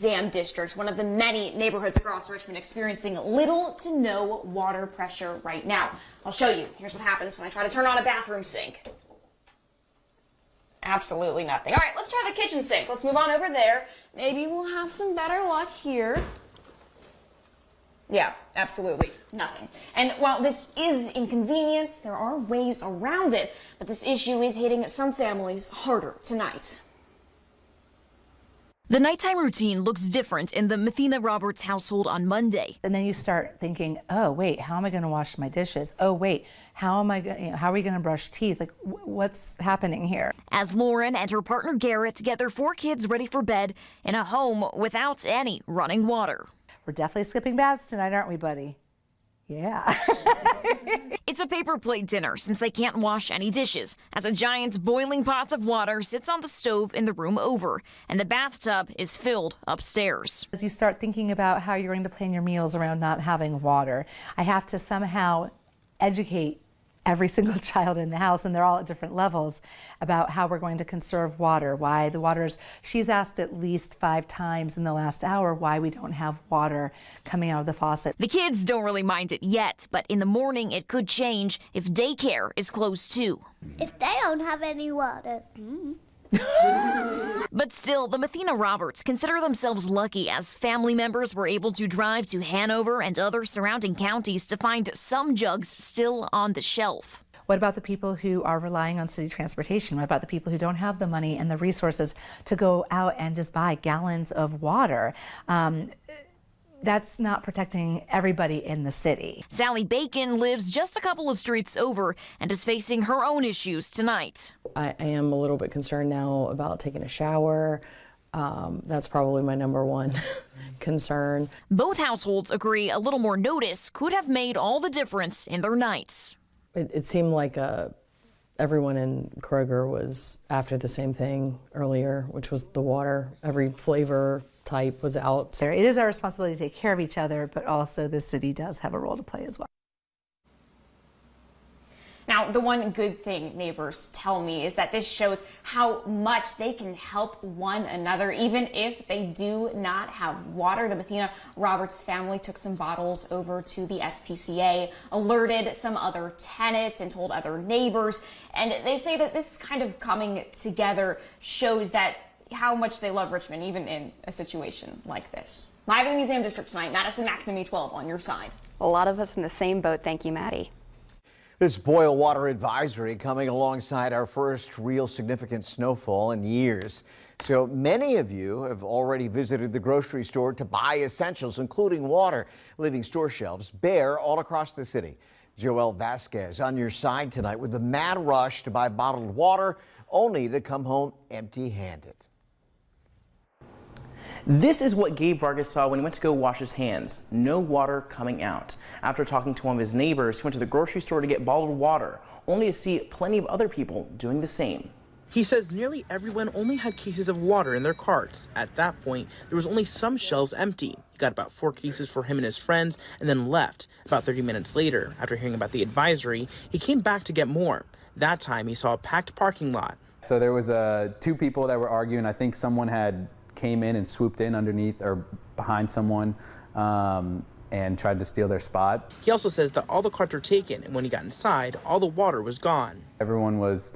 Museum District, one of the many neighborhoods across Richmond experiencing little to no water pressure right now. I'll show you. Here's what happens when I try to turn on a bathroom sink. Absolutely nothing. All right, let's try the kitchen sink. Let's move on over there. Maybe we'll have some better luck here. Yeah, absolutely nothing. And while this is inconvenience, there are ways around it. But this issue is hitting some families harder tonight. The nighttime routine looks different in the Mathina Roberts household on Monday. And then you start thinking, oh, wait, how am I going to wash my dishes? Oh, wait, how are we going to brush teeth? Like, what's happening here? As Lauren and her partner Garrett get their 4 kids ready for bed in a home without any running water. We're definitely skipping baths tonight, aren't we, buddy? Yeah. It's a paper plate dinner since they can't wash any dishes, as a giant boiling pot of water sits on the stove in the room over, and the bathtub is filled upstairs. As you start thinking about how you're going to plan your meals around not having water, I have to somehow educate every single child in the house, and they're all at different levels, about how we're going to conserve water, why the water's, she's asked at least 5 times in the last hour why we don't have water coming out of the faucet. The kids don't really mind it yet, but in the morning it could change if daycare is closed too. If they don't have any water. But still, the Mathina Roberts consider themselves lucky as family members were able to drive to Hanover and other surrounding counties to find some jugs still on the shelf. What about the people who are relying on city transportation? What about the people who don't have the money and the resources to go out and just buy gallons of water? That's not protecting everybody in the city. Sally Bacon lives just a couple of streets over and is facing her own issues tonight. I am a little bit concerned now about taking a shower. That's probably my #1 concern. Both households agree a little more notice could have made all the difference in their nights. It seemed like everyone in Kroger was after the same thing earlier, which was the water. Every flavor type was out. It is our responsibility to take care of each other, but also the city does have a role to play as well. Now, the one good thing neighbors tell me is that this shows how much they can help one another, even if they do not have water. The Mathina Roberts family took some bottles over to the SPCA, alerted some other tenants, and told other neighbors. And they say that this kind of coming together shows that how much they love Richmond, even in a situation like this. Live in the Museum District tonight, Madison McNamee 12 on your side. A lot of us in the same boat. Thank you, Maddie. This boil water advisory coming alongside our first real significant snowfall in years. So many of you have already visited the grocery store to buy essentials, including water, leaving store shelves bare all across the city. Joel Vasquez on your side tonight with the mad rush to buy bottled water, only to come home empty-handed. This is what Gabe Vargas saw when he went to go wash his hands. No water coming out. After talking to one of his neighbors, he went to the grocery store to get bottled water, only to see plenty of other people doing the same. He says nearly everyone only had cases of water in their carts. At that point, there was only some shelves empty. He got about 4 cases for him and his friends and then left. About 30 minutes later, after hearing about the advisory, he came back to get more. That time, he saw a packed parking lot. So there was 2 people that were arguing. I think someone had came in and swooped in underneath or behind someone and tried to steal their spot. He also says that all the carts were taken, and when he got inside, all the water was gone. Everyone was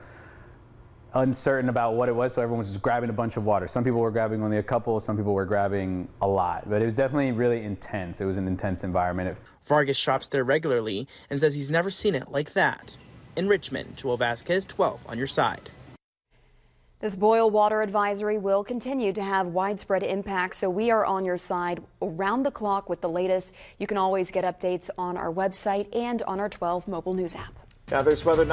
uncertain about what it was, so everyone was just grabbing a bunch of water. Some people were grabbing only a couple, some people were grabbing a lot, but it was definitely really intense. It was an intense environment. Vargas shops there regularly and says he's never seen it like that. In Richmond, Joel Vasquez, 12 on your side. This boil water advisory will continue to have widespread impact, so we are on your side around the clock with the latest. You can always get updates on our website and on our 12 mobile news app. Now this weather.